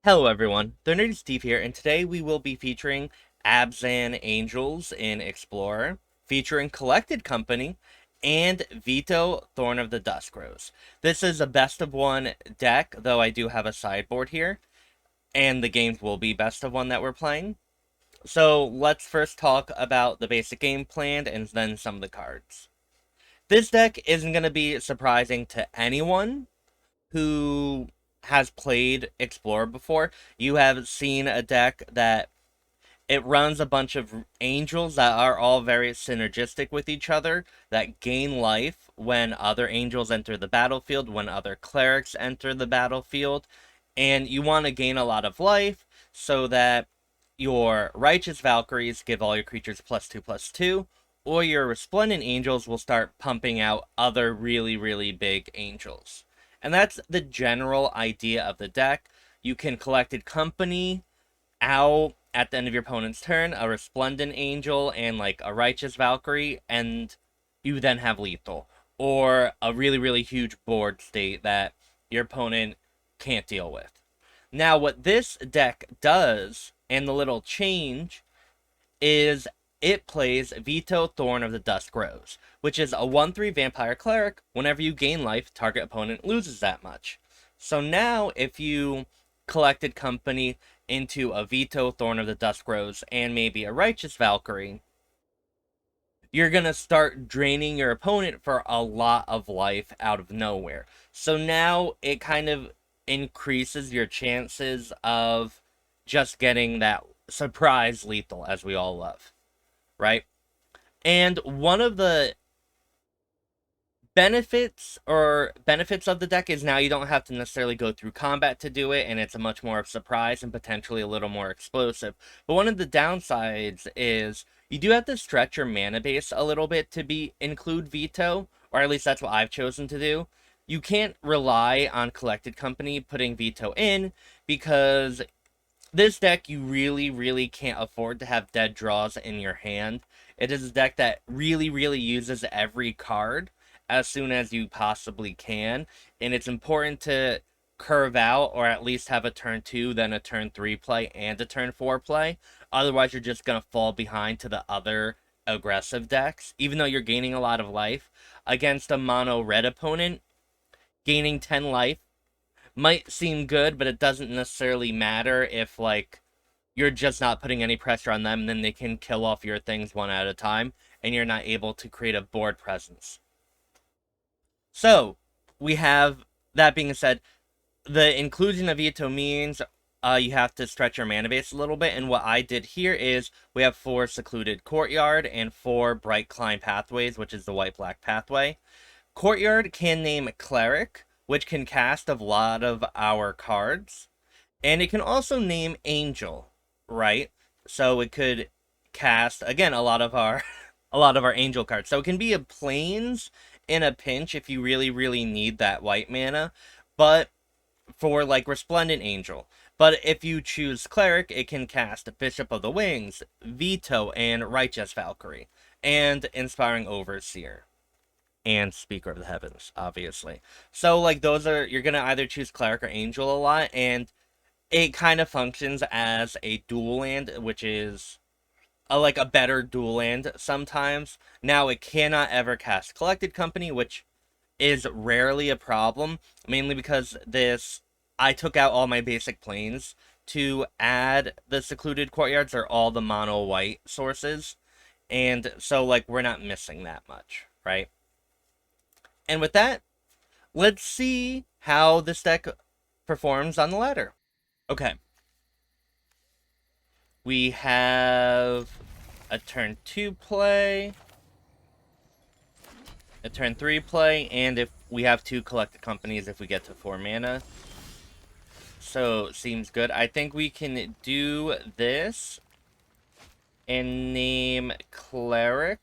Hello everyone, the Nerdy Steve here, and today we will be featuring Abzan Angels in Explorer, featuring Collected Company, and Vito Thorn of the Dusk Rose. This is a best of one deck, though I do have a sideboard here, and the games will be best of one that we're playing. So let's first talk about the basic game plan and then some of the cards. This deck isn't going to be surprising to anyone who has played Explorer before. You have seen a deck that it runs a bunch of angels that are all very synergistic with each other, that gain life when other angels enter the battlefield, when other clerics enter the battlefield, and you want to gain a lot of life so that your Righteous Valkyries give all your creatures +2/+2, or your Resplendent Angels will start pumping out other really big angels. And that's the general idea of the deck. You can Collected Company out at the end of your opponent's turn, a Resplendent Angel and like a Righteous Valkyrie, and you then have lethal. Or a really huge board state that your opponent can't deal with. Now, what this deck does, and the little change, is it plays Vito Thorn of the Dusk Rose, which is a 1/3 vampire cleric. Whenever you gain life, target opponent loses that much. So now, if you Collected Company into a Vito Thorn of the Dusk Rose and maybe a Righteous Valkyrie, you're gonna start draining your opponent for a lot of life out of nowhere. So now it kind of increases your chances of just getting that surprise lethal, as we all love, right? And one of the benefits of the deck is now you don't have to necessarily go through combat to do it, and it's a much more of surprise and potentially a little more explosive. But one of the downsides is you do have to stretch your mana base a little bit to include Vito, or at least that's what I've chosen to do. You can't rely on Collected Company putting Vito in, because this deck you really can't afford to have dead draws in your hand. It is a deck that really uses every card as soon as you possibly can, and it's important to curve out or at least have a turn 2, then a turn 3 play, and a turn 4 play. Otherwise, you're just going to fall behind to the other aggressive decks, even though you're gaining a lot of life. Against a mono red opponent, gaining 10 life might seem good, but it doesn't necessarily matter if, like, you're just not putting any pressure on them, then they can kill off your things one at a time, and you're not able to create a board presence. So, we have, that being said, the inclusion of Vito means you have to stretch your mana base a little bit, and what I did here is we have 4 Secluded Courtyard and 4 Brightclimb Pathways, which is the white-black pathway. Courtyard can name Cleric, which can cast a lot of our cards, and it can also name Angel, right? So it could cast again a lot of our a lot of our angel cards. So it can be a plains in a pinch if you really need that white mana, but for like Resplendent Angel. But if you choose Cleric, it can cast Bishop of the Wings, Vito, and Righteous Valkyrie, and Inspiring Overseer, and Speaker of the Heavens, obviously. So, like, those are, you're gonna either choose Cleric or Angel a lot, and it kind of functions as a dual land, which is like a better dual land sometimes. Now, it cannot ever cast Collected Company, which is rarely a problem, mainly because I took out all my basic planes to add the Secluded Courtyards, or all the mono white sources, and so, like, we're not missing that much, right? And with that, let's see how this deck performs on the ladder. Okay. We have a turn 2 play, a turn 3 play, and if we have 2 Collected Companies if we get to 4 mana. So, seems good. I think we can do this and name Cleric,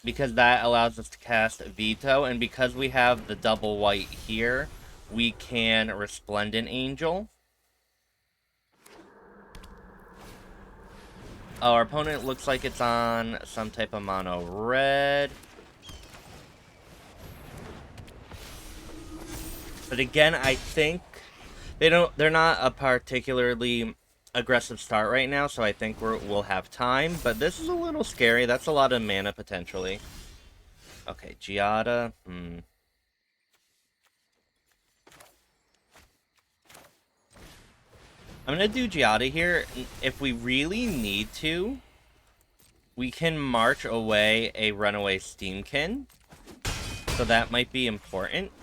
because that allows us to cast Vito, and because we have the double white here, we can Resplendent Angel. Our opponent looks like it's on some type of mono red. But again, I think they're not a particularly aggressive start right now, so I think we'll have time. But this is a little scary. That's a lot of mana potentially. Okay, Giada. I'm gonna do Giada here. If we really need to, we can march away a runaway Steamkin. So that might be important.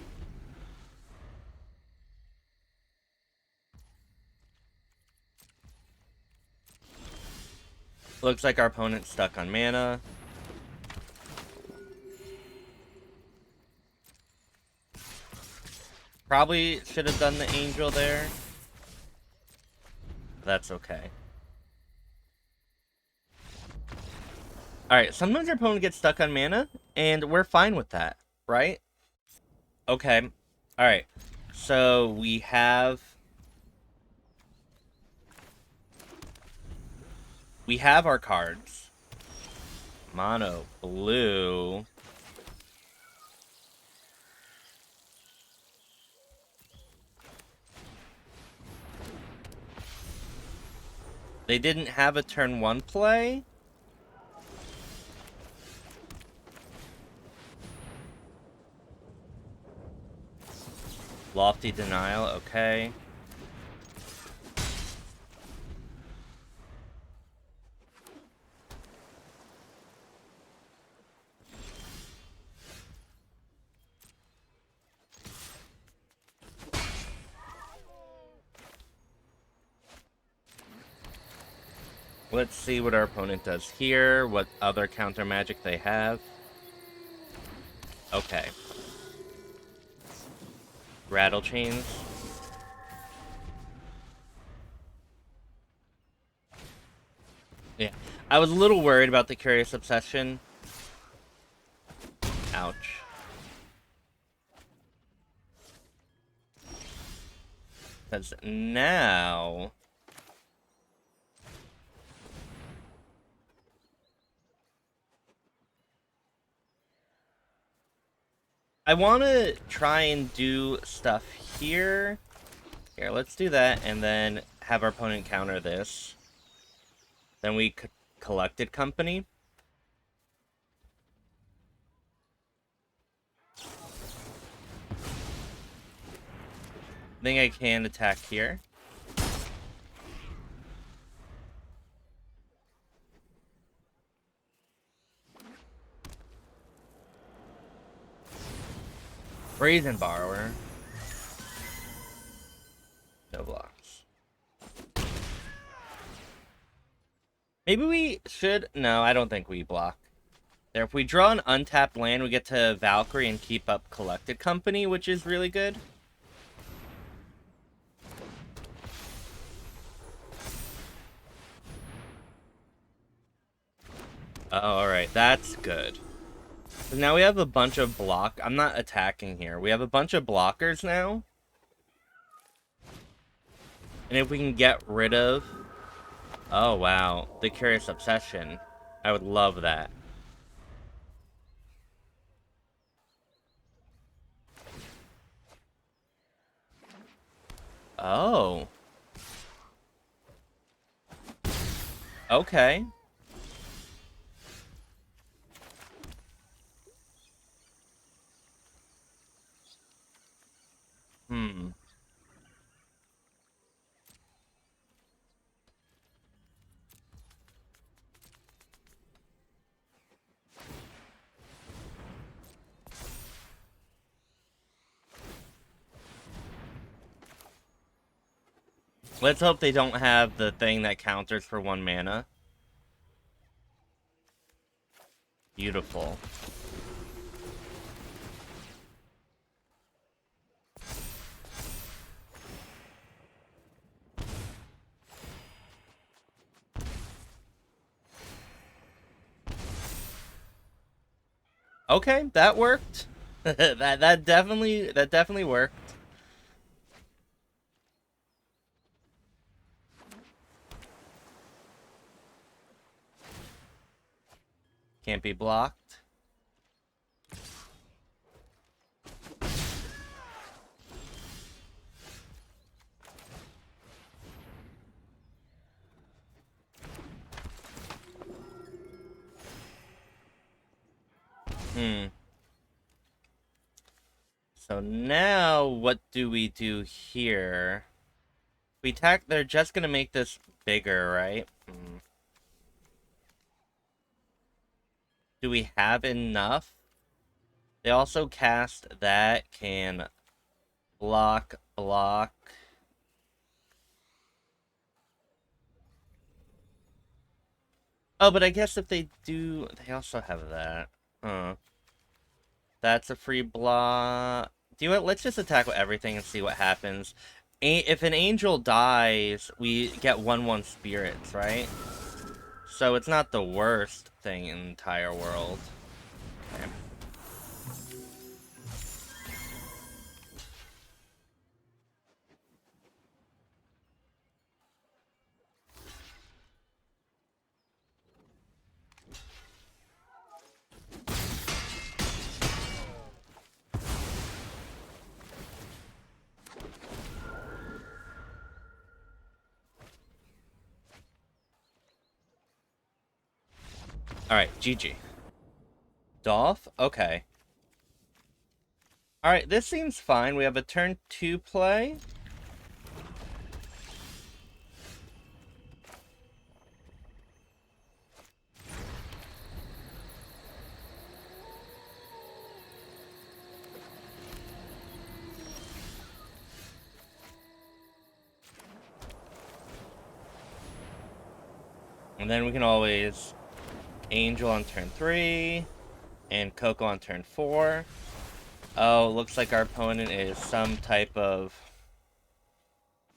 Looks like our opponent's stuck on mana. Probably should have done the Angel there. That's okay. Alright, sometimes your opponent gets stuck on mana, and we're fine with that, right? Okay. Alright. So we have our cards. Mono blue. They didn't have a turn 1 play. Lofty Denial, okay. Let's see what our opponent does here, what other counter magic they have. Okay. Rattle Chains. Yeah. I was a little worried about the Curious Obsession. Ouch. Because now... I want to try and do stuff here. Here, let's do that, and then have our opponent counter this. Then we collected company. I think I can attack here. Brazen Borrower. No blocks. Maybe we should... No, I don't think we block. There, if we draw an untapped land, we get to Valkyrie and keep up Collected Company, which is really good. Oh, alright, that's good. So now we have a bunch of block... I'm not attacking here. We have a bunch of blockers now. And if we can get rid of... Oh, wow. The Curious Obsession. I would love that. Oh. Okay. Let's hope they don't have the thing that counters for 1 mana. Beautiful. Okay, that worked. that definitely worked. Can't be blocked. Hmm. So now, what do we do here? We attack, they're just gonna make this bigger, right? Hmm. Do we have enough? They also cast that, can block. Oh, but I guess if they do, they also have that. Huh. That's a free block. Do you know what? Let's just attack with everything and see what happens. If an angel dies, we get 1/1 spirits, right? So it's not the worst thing in the entire world. Okay. Alright, GG. Dolph? Okay. Alright, this seems fine. We have a turn 2 play. And then we can always Angel on turn 3 and Coco on turn 4. Oh, looks like our opponent is some type of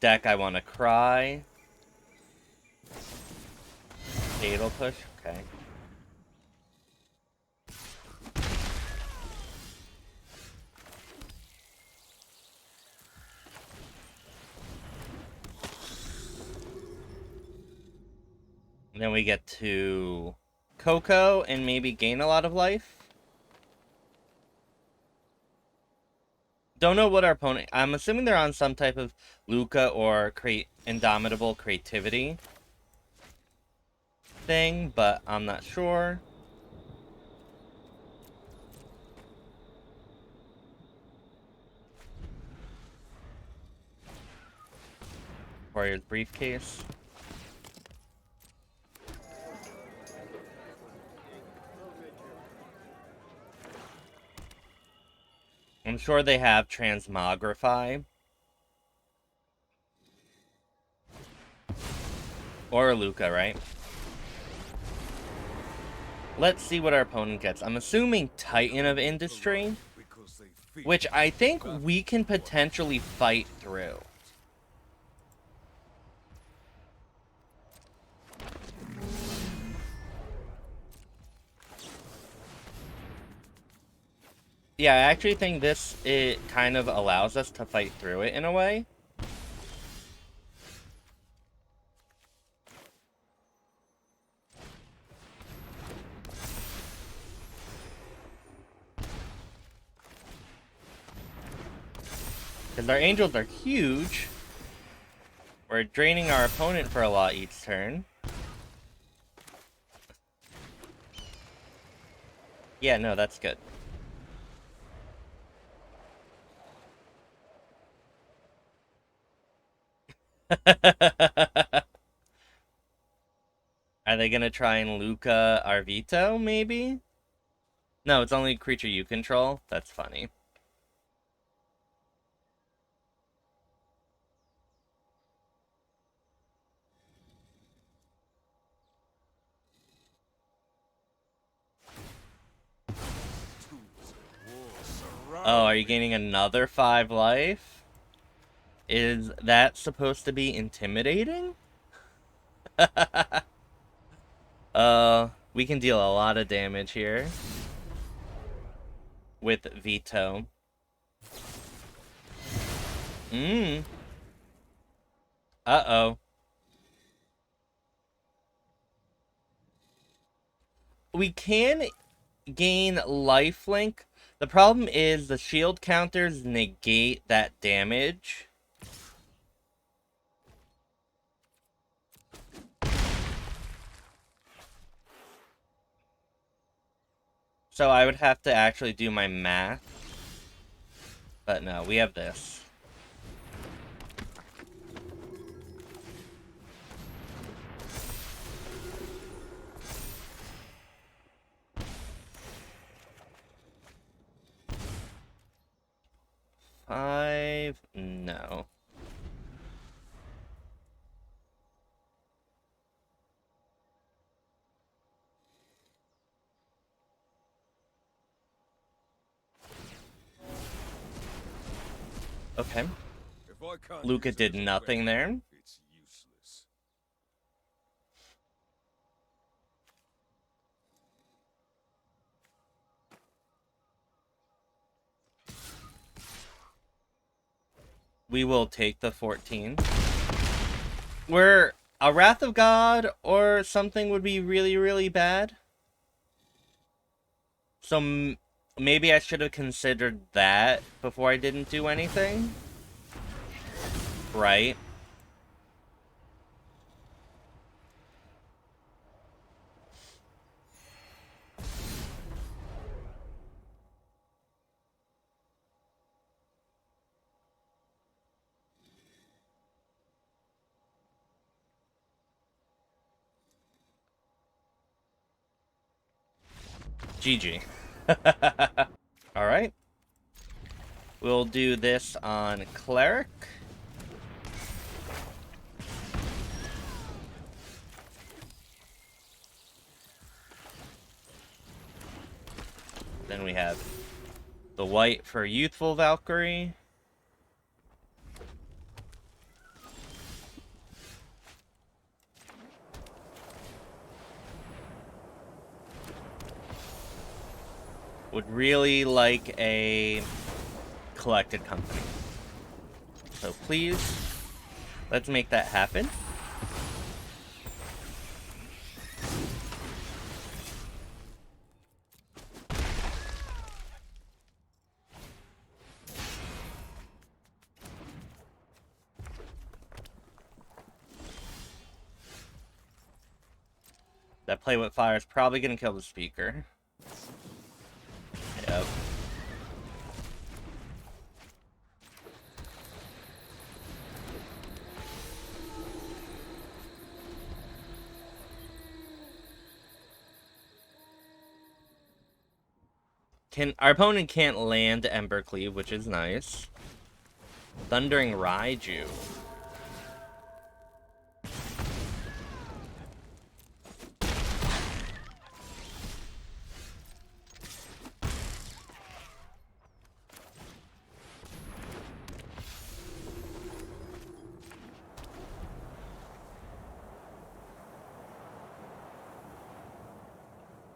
deck I want to cry. Fatal push, okay. And then we get to Coco and maybe gain a lot of life. Don't know what our opponent... I'm assuming they're on some type of Luca or Indomitable Creativity thing, but I'm not sure. Warrior's Briefcase. I'm sure they have Transmogrify. Or Luca, right? Let's see what our opponent gets. I'm assuming Titan of Industry, which I think we can potentially fight through. Yeah, I actually think it kind of allows us to fight through it in a way. Because our angels are huge. We're draining our opponent for a lot each turn. Yeah, no, that's good. Are they gonna try and Luca our Vito, maybe? No, it's only a creature you control. That's funny. Oh, are you gaining another 5 life? Is that supposed to be intimidating? We can deal a lot of damage here. With Vito. Uh-oh. We can gain lifelink. The problem is the shield counters negate that damage. So I would have to actually do my math. But no, we have this. Five? No. Okay. Luca did nothing there. It's useless. We will take the 14. Where a Wrath of God or something would be really, really bad. So maybe I should have considered that before I didn't do anything. Right. GG. Alright. We'll do this on Cleric. Then we have the white for Youthful Valkyrie. Would really like a collected company. So please, let's make that happen. That play with fire is probably going to kill the speaker. Yep. Our opponent can't land Embercleave, which is nice. Thundering Raiju.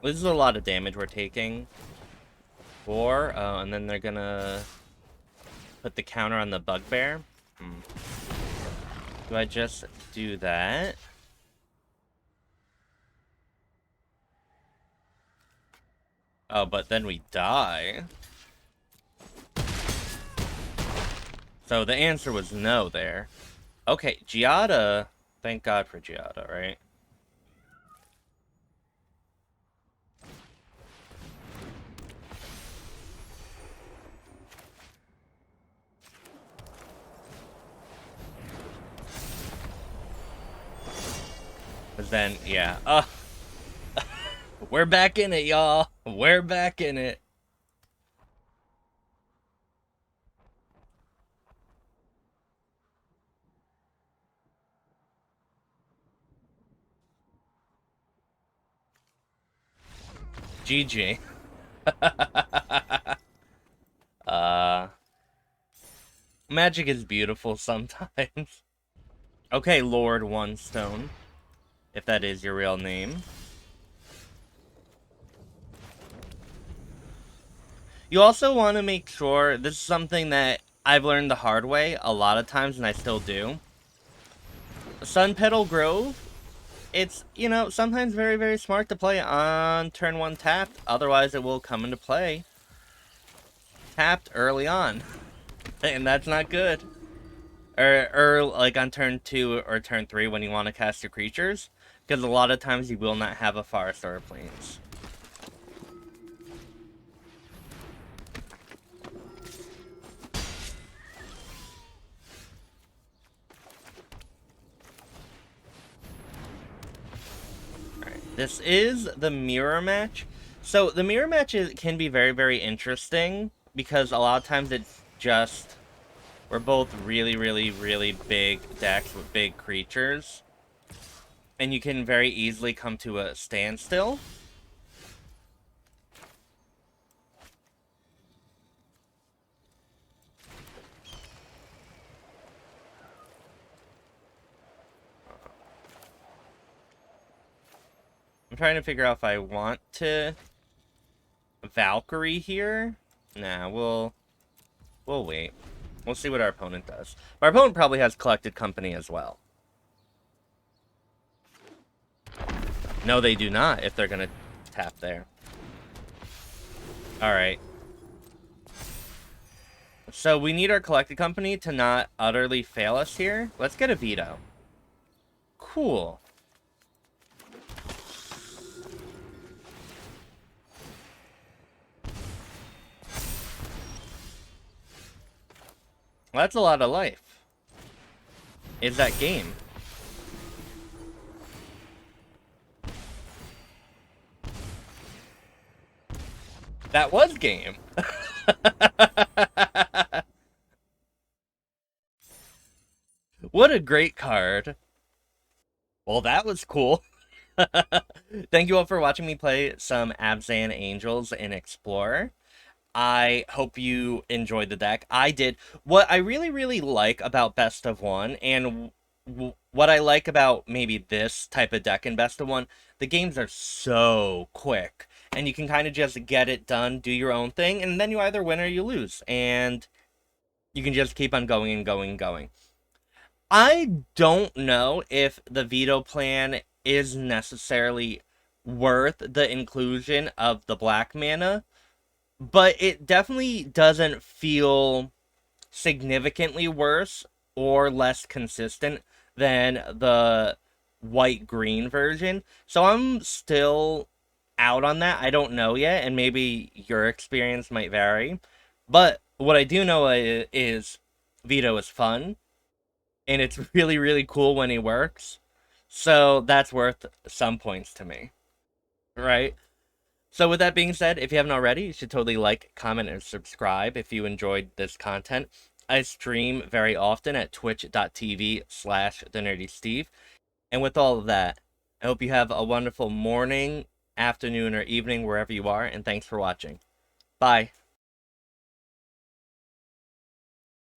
This is a lot of damage we're taking. 4, and then they're gonna put the counter on the Bugbear. Do I just do that? Oh, but then we die. So the answer was no there. Okay, Giada. Thank God for Giada, right? Because then, yeah. We're back in it, y'all. We're back in it. GG. Magic is beautiful sometimes. Okay, Lord One Stone. If that is your real name. You also want to make sure, this is something that I've learned the hard way a lot of times, and I still do. Sunpetal Grove, it's, you know, sometimes very, very smart to play on turn 1 tapped, otherwise it will come into play tapped early on, and that's not good. Or like on turn 2 or turn 3 when you want to cast your creatures, because a lot of times you will not have a Forest or a Plains. This is the mirror match. So the mirror matches can be very, very interesting because a lot of times it's just we're both really, really, really big decks with big creatures. And you can very easily come to a standstill. I'm trying to figure out if I want to Valkyrie here. Nah, we'll wait. We'll see what our opponent does. Our opponent probably has Collected Company as well. No, they do not, if they're gonna tap there. Alright. So we need our Collected Company to not utterly fail us here. Let's get a Vito. Cool. Well, that's a lot of life. Is that game? That was game. What a great card. Well, that was cool. Thank you all for watching me play some Abzan Angels in Explorer. I hope you enjoyed the deck. I did. What I really, really like about Best of One, and what I like about maybe this type of deck in Best of One, the games are so quick. And you can kind of just get it done, do your own thing, and then you either win or you lose. And you can just keep on going and going and going. I don't know if the Vito plan is necessarily worth the inclusion of the black mana, but it definitely doesn't feel significantly worse or less consistent than the white-green version. So I'm still out on that. I don't know yet, and maybe your experience might vary. But what I do know is Vito is fun, and it's really, really cool when he works. So that's worth some points to me, right? So with that being said, if you haven't already, you should totally like, comment, and subscribe if you enjoyed this content. I stream very often at twitch.tv/thenerdysteve. And with all of that, I hope you have a wonderful morning, afternoon, or evening wherever you are, and thanks for watching. Bye.